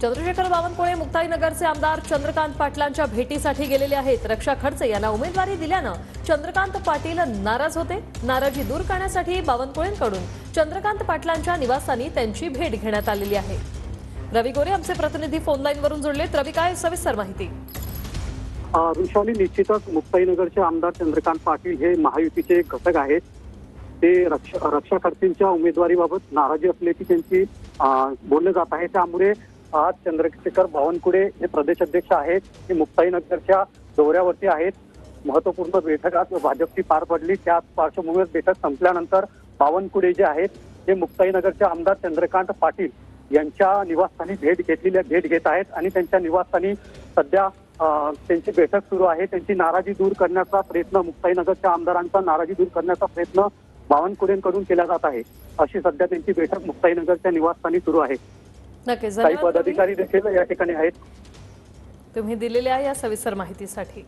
चंद्रशेखर बावनकुळे मुक्ताईनगरचे आमदार चंद्रकांत पाटलांच्या भेटीसाठी गेलेले आहेत। रक्षा खडसे यांना उमेदवारी दिल्यानं चंद्रकांत पाटील नाराज होते। नाराजी दूर करण्यासाठी बावनकुळेंकडून चंद्रकांत पाटलांच्या निवासस्थानी त्यांची भेट घेण्यात आलेली आहे। रवी गोरे आमचे प्रतिनिधी फोन लाईनवरून जोडलेत। रवी, काय सविस्तर माहिती? वृषाली, निश्चितच मुक्ताईनगरचे आमदार चंद्रकांत पाटील हे महायुतीचे एक घटक आहेत। ते रक्षा खडसेंच्या उमेदवारीबाबत नाराजी असल्याची त्यांची बोललं जात आहे। त्यामुळे आज चंद्रशेखर बावनकुळे हे प्रदेश अध्यक्ष आहेत, ते मुक्ताईनगरच्या दौऱ्यावरती आहेत। महत्वपूर्ण बैठक आज भाजपची पार पडली। त्याच पार्श्वभूमीवर बैठक संपल्यानंतर बावनकुळे जे आहेत ते मुक्ताईनगरचे आमदार चंद्रकांत पाटील यांच्या निवासस्थानी भेट घेत आहेत आणि त्यांच्या निवासस्थानी सध्या त्यांची बैठक सुरू आहे। त्यांची नाराजी दूर करण्याचा प्रयत्न, मुक्ताईनगरच्या आमदारांचा नाराजी दूर करण्याचा प्रयत्न बावनकुळेंकडून केला जात आहे। अशी सध्या त्यांची बैठक मुक्ताईनगरच्या निवासस्थानी सुरू आहे। नक्कीच, काही पदाधिकारी देखील या ठिकाणी आहेत। तुम्ही दिलेल्या या सविस्तर माहितीसाठी।